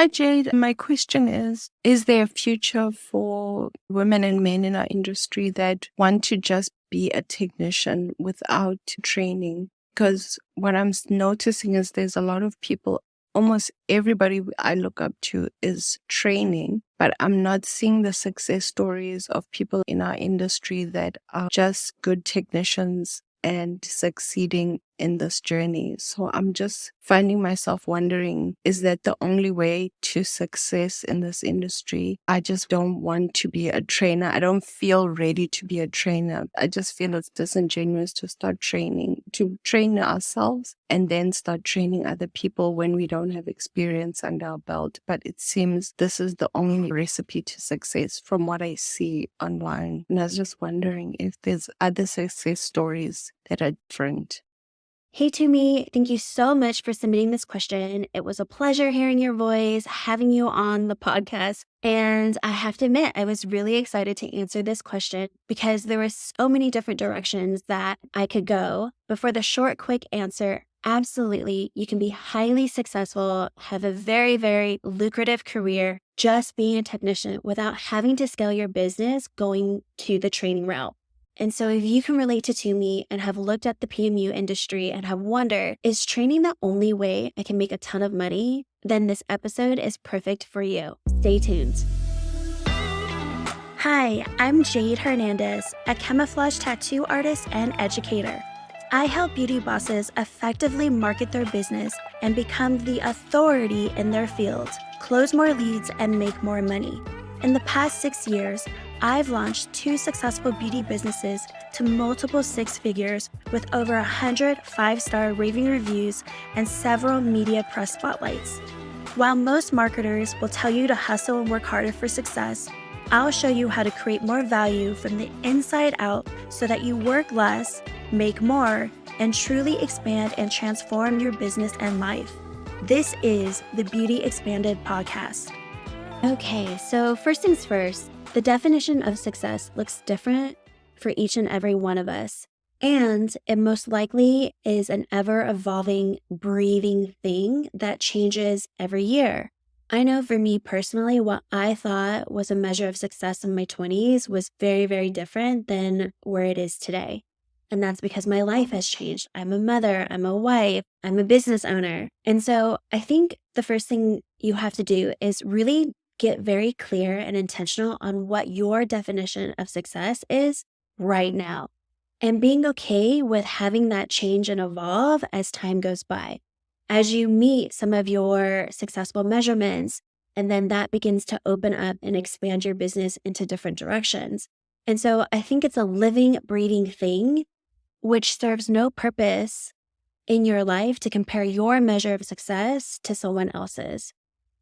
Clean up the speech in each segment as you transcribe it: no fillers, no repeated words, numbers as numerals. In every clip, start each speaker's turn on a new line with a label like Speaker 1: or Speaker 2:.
Speaker 1: Hi, Jade. My question is there a future for women and men in our industry that want to just be a technician without training? Because what I'm noticing is there's a lot of people, almost everybody I look up to is training, but I'm not seeing the success stories of people in our industry that are just good technicians and succeeding in this journey. So I'm just finding myself wondering, is that the only way to success in this industry? I just don't want to be a trainer. I don't feel ready to be a trainer. I just feel it's disingenuous to start training, to train ourselves and then start training other people when we don't have experience under our belt. But it seems this is the only recipe to success from what I see online. And I was just wondering if there's other success stories that are different.
Speaker 2: Hey, Tumi, thank you so much for submitting this question. It was a pleasure hearing your voice, having you on the podcast. And I have to admit, I was really excited to answer this question because there were so many different directions that I could go. But for the short, quick answer, absolutely, you can be highly successful, have a very, very lucrative career just being a technician without having to scale your business going to the training route. And so if you can relate to Tumi and have looked at the PMU industry and have wondered, is training the only way I can make a ton of money? Then this episode is perfect for you. Stay tuned. Hi, I'm Jade Hernandez, a camouflage tattoo artist and educator. I help beauty bosses effectively market their business and become the authority in their field, close more leads, and make more money. In the past 6 years, I've launched 2 successful beauty businesses to multiple 6 figures with over 100 5-star raving reviews and several media press spotlights. While most marketers will tell you to hustle and work harder for success, I'll show you how to create more value from the inside out so that you work less, make more, and truly expand and transform your business and life. This is the Beauty Expanded podcast. Okay, so first things first, the definition of success looks different for each and every one of us. And it most likely is an ever-evolving, breathing thing that changes every year. I know for me personally, what I thought was a measure of success in my 20s was very, very different than where it is today. And that's because my life has changed. I'm a mother, I'm a wife, I'm a business owner. And so I think the first thing you have to do is really get very clear and intentional on what your definition of success is right now, and being okay with having that change and evolve as time goes by. As you meet some of your successful measurements, and then that begins to open up and expand your business into different directions. And so I think it's a living, breathing thing, which serves no purpose in your life to compare your measure of success to someone else's.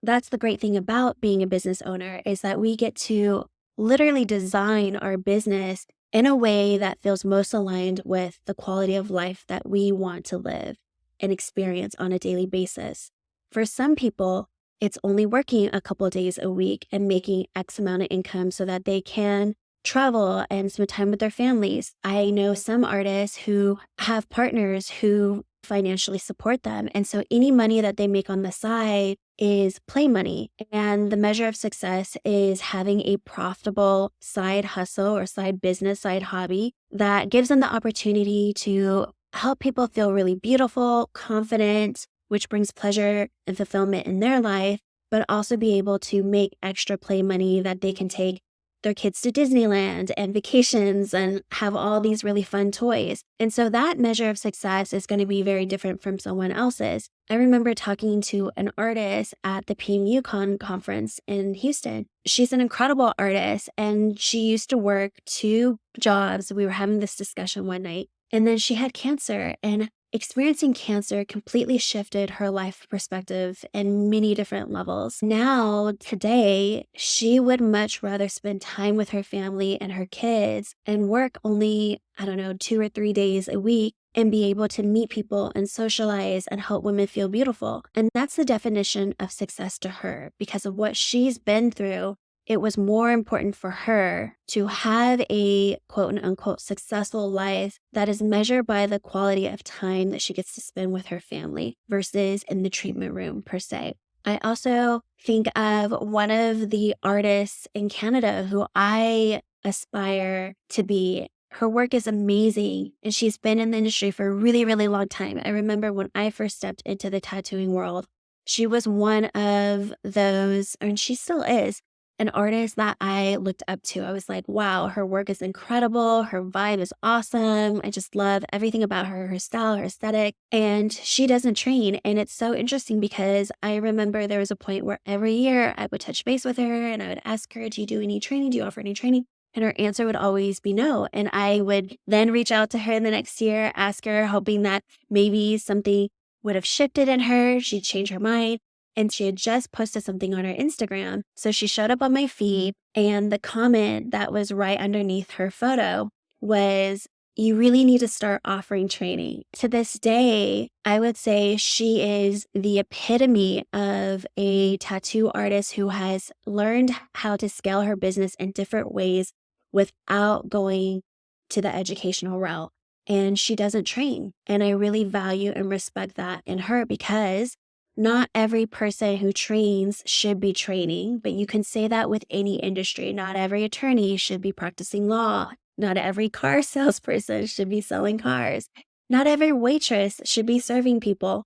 Speaker 2: That's the great thing about being a business owner, is that we get to literally design our business in a way that feels most aligned with the quality of life that we want to live and experience on a daily basis. For some people, it's only working a couple of days a week and making X amount of income so that they can travel and spend time with their families. I know some artists who have partners who financially support them. And so any money that they make on the side is play money. And the measure of success is having a profitable side hustle or side business, side hobby that gives them the opportunity to help people feel really beautiful, confident, which brings pleasure and fulfillment in their life, but also be able to make extra play money that they can take their kids to Disneyland and vacations and have all these really fun toys. And so that measure of success is going to be very different from someone else's. I remember talking to an artist at the PMUCon conference in Houston. She's an incredible artist and she used to work 2 jobs. We were having this discussion one night, and then she had cancer, and experiencing cancer completely shifted her life perspective in many different levels. Now, today, she would much rather spend time with her family and her kids and work only, 2 or 3 days a week and be able to meet people and socialize and help women feel beautiful. And that's the definition of success to her. Because of what she's been through, it was more important for her to have a quote unquote successful life that is measured by the quality of time that she gets to spend with her family versus in the treatment room per se. I also think of one of the artists in Canada who I aspire to be. Her work is amazing, and she's been in the industry for a really, really long time. I remember when I first stepped into the tattooing world, she was one of those, and she still is, an artist that I looked up to. I was like, wow, her work is incredible. Her vibe is awesome. I just love everything about her style, her aesthetic. And she doesn't train. And it's so interesting because I remember there was a point where every year I would touch base with her and I would ask her, do you do any training? Do you offer any training? And her answer would always be no. And I would then reach out to her the next year, ask her, hoping that maybe something would have shifted in her. She'd change her mind. And she had just posted something on her Instagram. So she showed up on my feed, and the comment that was right underneath her photo was, you really need to start offering training. To this day, I would say she is the epitome of a tattoo artist who has learned how to scale her business in different ways without going to the educational route. And she doesn't train. And I really value and respect that in her, because not every person who trains should be training, but you can say that with any industry. Not every attorney should be practicing law. Not every car salesperson should be selling cars. Not every waitress should be serving people.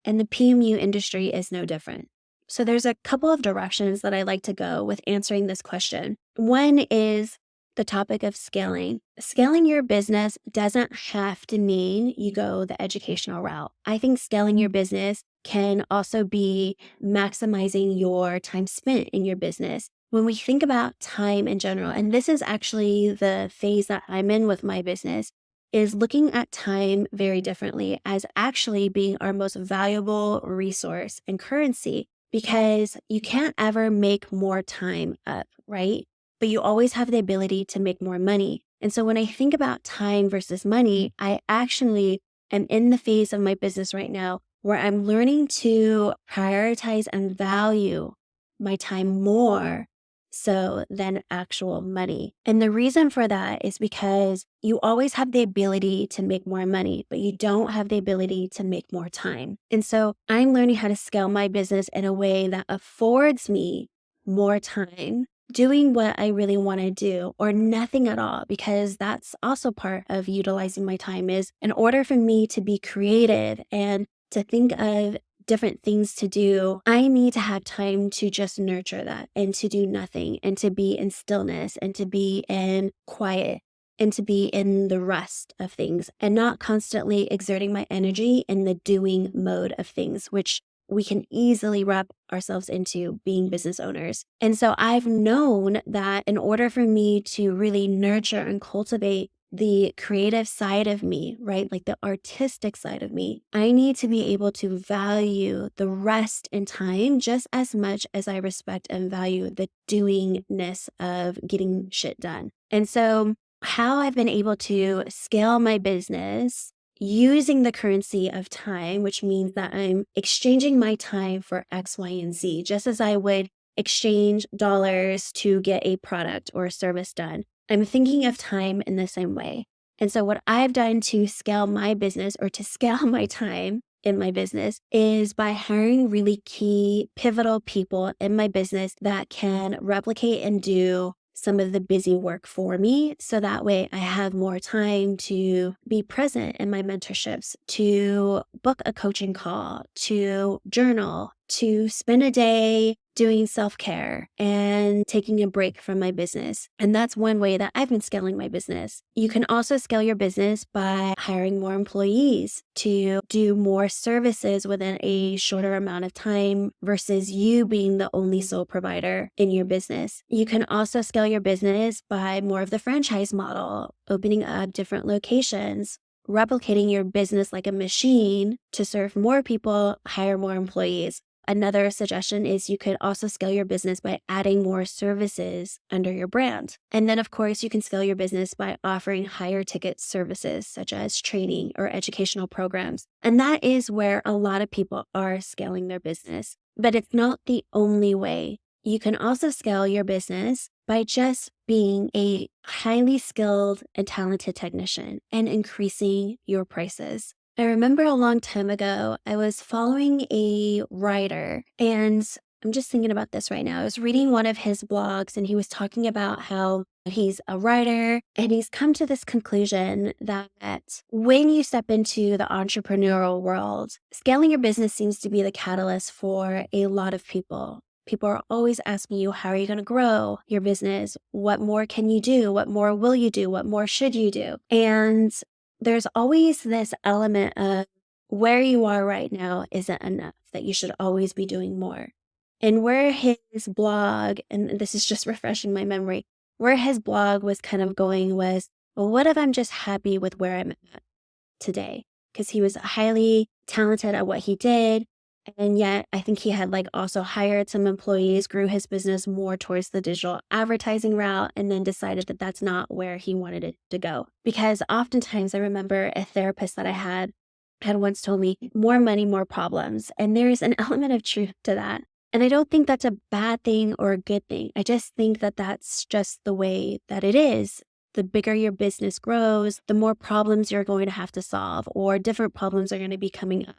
Speaker 2: And the PMU industry is no different. So there's a couple of directions that I like to go with answering this question. One is the topic of scaling. Scaling your business doesn't have to mean you go the educational route. I think scaling your business can also be maximizing your time spent in your business. When we think about time in general, and this is actually the phase that I'm in with my business, is looking at time very differently as actually being our most valuable resource and currency, because you can't ever make more time up, right? But you always have the ability to make more money. And so when I think about time versus money, I actually am in the phase of my business right now where I'm learning to prioritize and value my time more so than actual money. And the reason for that is because you always have the ability to make more money, but you don't have the ability to make more time. And so I'm learning how to scale my business in a way that affords me more time doing what I really want to do, or nothing at all, because that's also part of utilizing my time. Is in order for me to be creative and to think of different things to do, I need to have time to just nurture that and to do nothing and to be in stillness and to be in quiet and to be in the rest of things and not constantly exerting my energy in the doing mode of things, which we can easily wrap ourselves into being business owners. And so I've known that in order for me to really nurture and cultivate the creative side of me, right? Like the artistic side of me, I need to be able to value the rest in time just as much as I respect and value the doingness of getting shit done. And so how I've been able to scale my business using the currency of time, which means that I'm exchanging my time for X, Y, and Z, just as I would exchange dollars to get a product or a service done. I'm thinking of time in the same way. And so what I've done to scale my business, or to scale my time in my business, is by hiring really key pivotal people in my business that can replicate and do some of the busy work for me. So that way I have more time to be present in my mentorships, to book a coaching call, to journal, to spend a day doing self-care and taking a break from my business. And that's one way that I've been scaling my business. You can also scale your business by hiring more employees to do more services within a shorter amount of time versus you being the only sole provider in your business. You can also scale your business by more of the franchise model, opening up different locations, replicating your business like a machine to serve more people, hire more employees. Another suggestion is you could also scale your business by adding more services under your brand. And then, of course, you can scale your business by offering higher ticket services such as training or educational programs. And that is where a lot of people are scaling their business. But it's not the only way. You can also scale your business by just being a highly skilled and talented technician and increasing your prices. I remember a long time ago, I was following a writer, and I'm just thinking about this right now. I was reading one of his blogs, and he was talking about how he's a writer, and he's come to this conclusion that when you step into the entrepreneurial world, scaling your business seems to be the catalyst for a lot of people. People are always asking you, how are you going to grow your business? What more can you do? What more will you do? What more should you do? And there's always this element of where you are right now isn't enough, that you should always be doing more. And where his blog, and this is just refreshing my memory, where his blog was kind of going was, well, what if I'm just happy with where I'm at today? Because he was highly talented at what he did. And yet I think he had also hired some employees, grew his business more towards the digital advertising route, and then decided that that's not where he wanted it to go. Because oftentimes I remember a therapist that I had once told me, more money, more problems. And there's an element of truth to that. And I don't think that's a bad thing or a good thing. I just think that that's just the way that it is. The bigger your business grows, the more problems you're going to have to solve, or different problems are going to be coming up.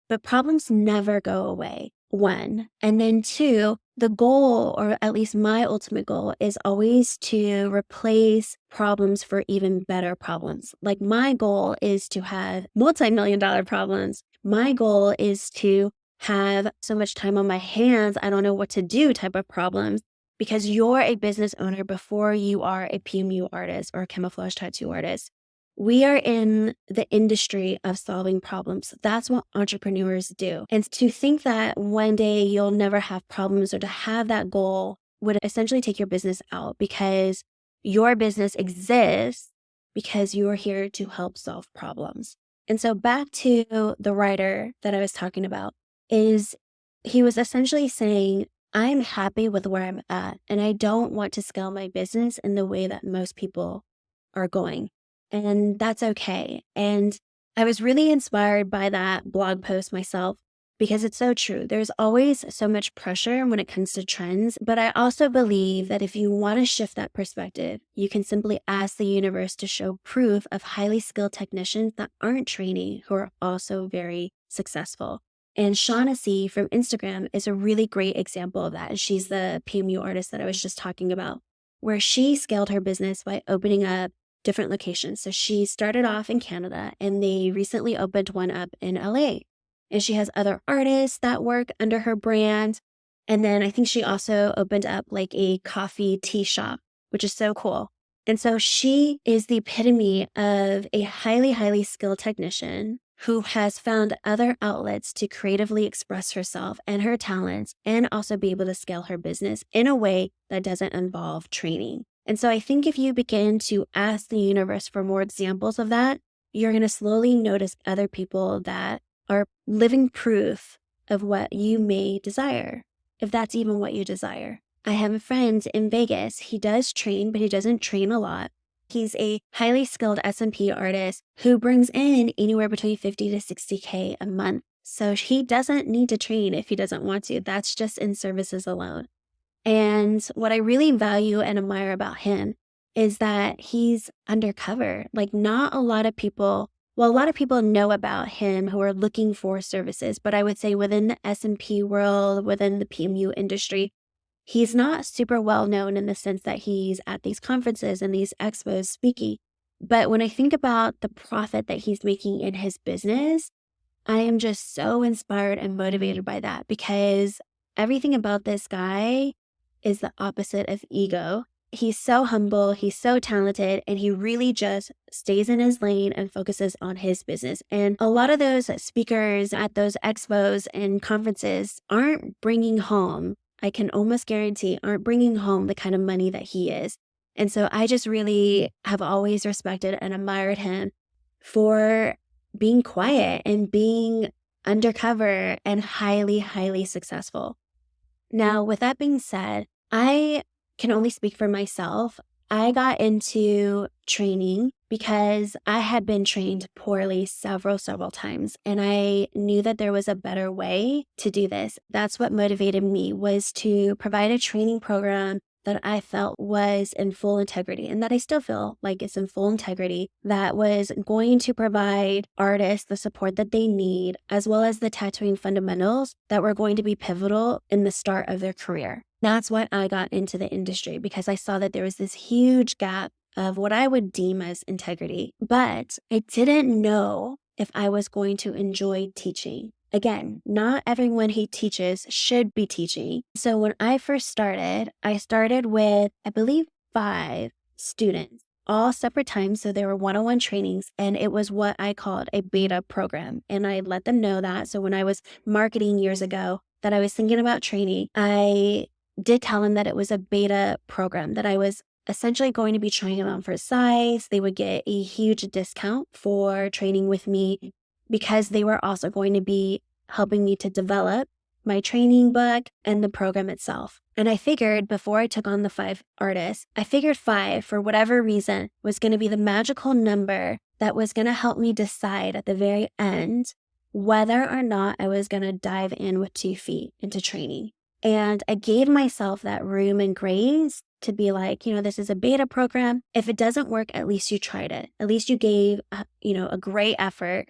Speaker 2: But problems never go away, one. And then two, the goal, or at least my ultimate goal, is always to replace problems for even better problems. Like, my goal is to have multi-million-dollar problems. My goal is to have so much time on my hands, I don't know what to do type of problems, because you're a business owner before you are a PMU artist or a camouflage tattoo artist. We are in the industry of solving problems. That's what entrepreneurs do. And to think that one day you'll never have problems, or to have that goal, would essentially take your business out, because your business exists because you are here to help solve problems. And so back to the writer that I was talking about, is he was essentially saying, I'm happy with where I'm at, and I don't want to scale my business in the way that most people are going. And that's okay. And I was really inspired by that blog post myself, because it's so true. There's always so much pressure when it comes to trends, but I also believe that if you want to shift that perspective, you can simply ask the universe to show proof of highly skilled technicians that aren't training, who are also very successful. And Shaughnessy from Instagram is a really great example of that. She's the PMU artist that I was just talking about, where she scaled her business by opening up different locations. So she started off in Canada, and they recently opened one up in LA. And she has other artists that work under her brand. And then I think she also opened up a coffee tea shop, which is so cool. And so she is the epitome of a highly, highly skilled technician who has found other outlets to creatively express herself and her talents, and also be able to scale her business in a way that doesn't involve training. And so I think if you begin to ask the universe for more examples of that, you're going to slowly notice other people that are living proof of what you may desire, if that's even what you desire. I have a friend in Vegas. He does train, but he doesn't train a lot. He's a highly skilled S&P artist who brings in anywhere between 50 to 60K a month. So he doesn't need to train if he doesn't want to. That's just in services alone. And what I really value and admire about him is that he's undercover. Not a lot of people, well, a lot of people know about him who are looking for services, but I would say within the S&P world, within the PMU industry, he's not super well known in the sense that he's at these conferences and these expos speaking. But when I think about the profit that he's making in his business, I am just so inspired and motivated by that, because everything about this guy is the opposite of ego. He's so humble, he's so talented, and he really just stays in his lane and focuses on his business. And a lot of those speakers at those expos and conferences aren't bringing home, I can almost guarantee, aren't bringing home the kind of money that he is. And so I just really have always respected and admired him for being quiet and being undercover and highly, highly successful. Now, with that being said, I can only speak for myself. I got into training because I had been trained poorly several times, and I knew that there was a better way to do this. That's what motivated me, was to provide a training program that I felt was in full integrity, and that I still feel like it's in full integrity, that was going to provide artists the support that they need, as well as the tattooing fundamentals that were going to be pivotal in the start of their career. That's why I got into the industry, because I saw that there was this huge gap of what I would deem as integrity, but I didn't know if I was going to enjoy teaching. Again, not everyone who teaches should be teaching. So when I first started, I started with, I believe, 5 students, all separate times. So there were one-on-one trainings, and it was what I called a beta program. And I let them know that. So when I was marketing years ago that I was thinking about training, I did tell them that it was a beta program, that I was essentially going to be trying it on for size. They would get a huge discount for training with me, because they were also going to be helping me to develop my training book and the program itself. And I figured, before I took on the 5 artists, I figured 5, for whatever reason, was going to be the magical number that was going to help me decide at the very end whether or not I was going to dive in with 2 feet into training. And I gave myself that room and grace to be like, this is a beta program. If it doesn't work, at least you tried it. At least you gave, a great effort.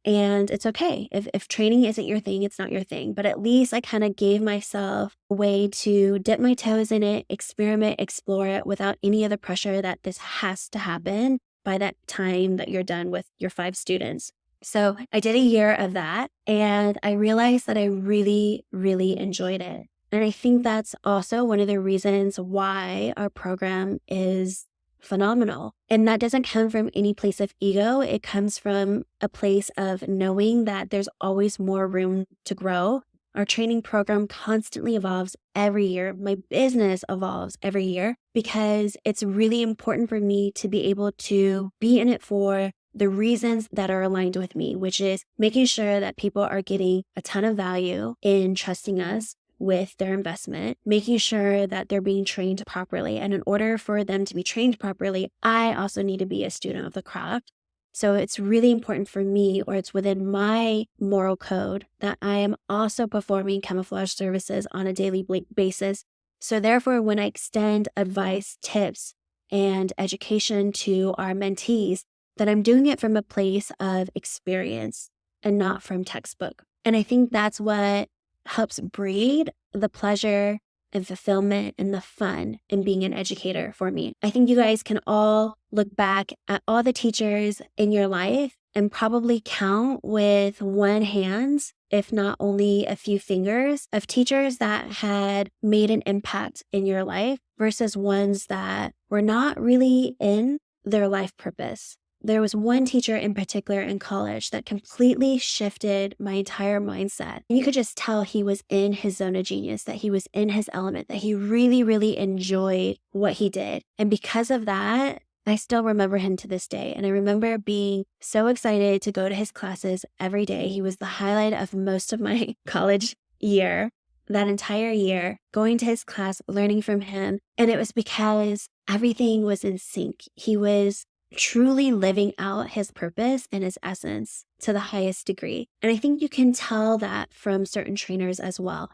Speaker 2: And it's okay. If training isn't your thing, it's not your thing. But at least I kind of gave myself a way to dip my toes in it, experiment, explore it without any of the pressure that this has to happen by that time that you're done with your 5 students. So I did a year of that, and I realized that I really, really enjoyed it. And I think that's also one of the reasons why our program is phenomenal. And that doesn't come from any place of ego. It comes from a place of knowing that there's always more room to grow. Our training program constantly evolves every year. My business evolves every year, because it's really important for me to be able to be in it for the reasons that are aligned with me, which is making sure that people are getting a ton of value in trusting us with their investment, making sure that they're being trained properly. And in order for them to be trained properly, I also need to be a student of the craft. So it's really important for me, or it's within my moral code, that I am also performing camouflage services on a daily basis. So therefore, when I extend advice, tips, and education to our mentees, that I'm doing it from a place of experience and not from textbook. And I think that's what helps breed the pleasure and fulfillment and the fun in being an educator for me. I think you guys can all look back at all the teachers in your life and probably count with one hand, if not only a few fingers, of teachers that had made an impact in your life versus ones that were not really in their life purpose. There was one teacher in particular in college that completely shifted my entire mindset. You could just tell he was in his zone of genius, that he was in his element, that he really, really enjoyed what he did. And because of that, I still remember him to this day. And I remember being so excited to go to his classes every day. He was the highlight of most of my college year, that entire year, going to his class, learning from him. And it was because everything was in sync. He was truly living out his purpose and his essence to the highest degree. And I think you can tell that from certain trainers as well.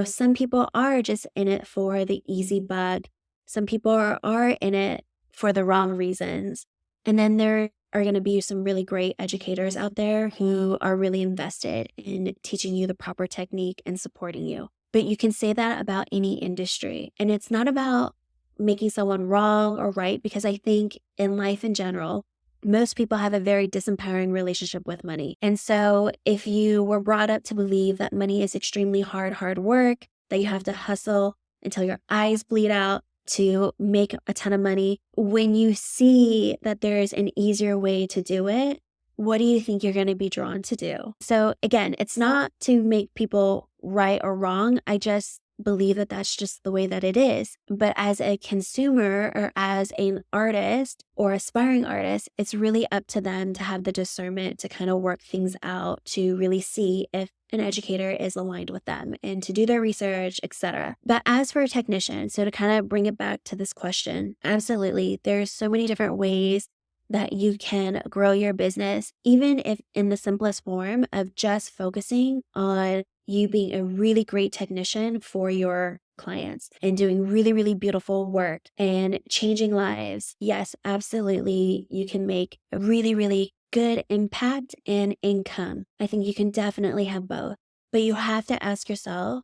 Speaker 2: Some people are just in it for the easy buck. Some people are in it for the wrong reasons. And then there are going to be some really great educators out there who are really invested in teaching you the proper technique and supporting you. But you can say that about any industry. And it's not about making someone wrong or right, because I think in life in general, most people have a very disempowering relationship with money. And so if you were brought up to believe that money is extremely hard work, that you have to hustle until your eyes bleed out to make a ton of money, when you see that there's an easier way to do it, what do you think you're going to be drawn to do? So again, it's not to make people right or wrong. I just believe that that's just the way that it is. But as a consumer or as an artist or aspiring artist, it's really up to them to have the discernment to kind of work things out, to really see if an educator is aligned with them and to do their research, etc. But as for a technician, so to kind of bring it back to this question, absolutely, there's so many different ways that you can grow your business, even if in the simplest form of just focusing on you being a really great technician for your clients and doing really, really beautiful work and changing lives, yes, absolutely, you can make a really, really good impact and income. I think you can definitely have both. But you have to ask yourself,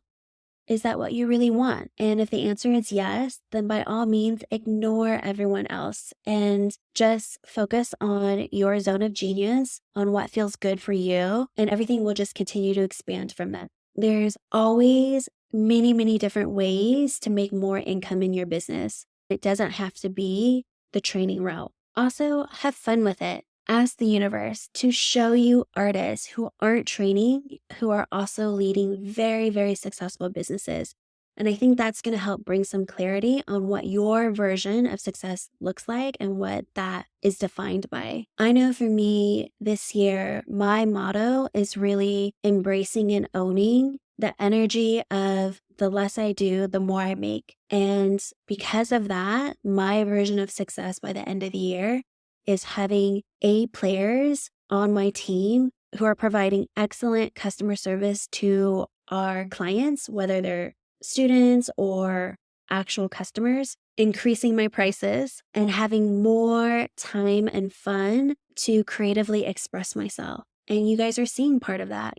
Speaker 2: is that what you really want? And if the answer is yes, then by all means, ignore everyone else and just focus on your zone of genius, on what feels good for you, and everything will just continue to expand from that. There's always many, many different ways to make more income in your business. It doesn't have to be the training route. Also, have fun with it. Ask the universe to show you artists who aren't training, who are also leading very, very successful businesses. And I think that's going to help bring some clarity on what your version of success looks like and what that is defined by. I know for me this year, my motto is really embracing and owning the energy of the less I do, the more I make. And because of that, my version of success by the end of the year is having A players on my team who are providing excellent customer service to our clients, whether they're students or actual customers, increasing my prices and having more time and fun to creatively express myself. And you guys are seeing part of that.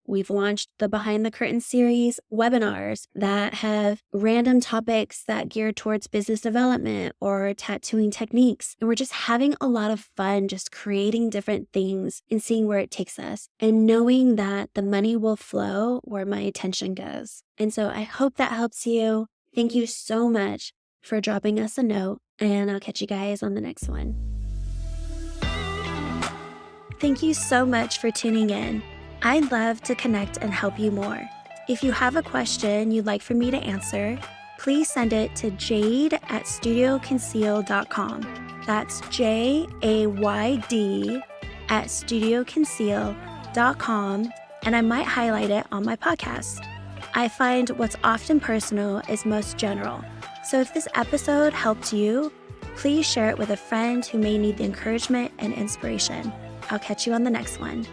Speaker 2: We've launched the Behind the Curtain series webinars that have random topics that gear towards business development or tattooing techniques. And we're just having a lot of fun just creating different things and seeing where it takes us and knowing that the money will flow where my attention goes. And so I hope that helps you. Thank you so much for dropping us a note, and I'll catch you guys on the next one. Thank you so much for tuning in. I'd love to connect and help you more. If you have a question you'd like for me to answer, please send it to jade@studioconceal.com. That's JAYD@studioconceal.com, and I might highlight it on my podcast. I find what's often personal is most general. So if this episode helped you, please share it with a friend who may need the encouragement and inspiration. I'll catch you on the next one.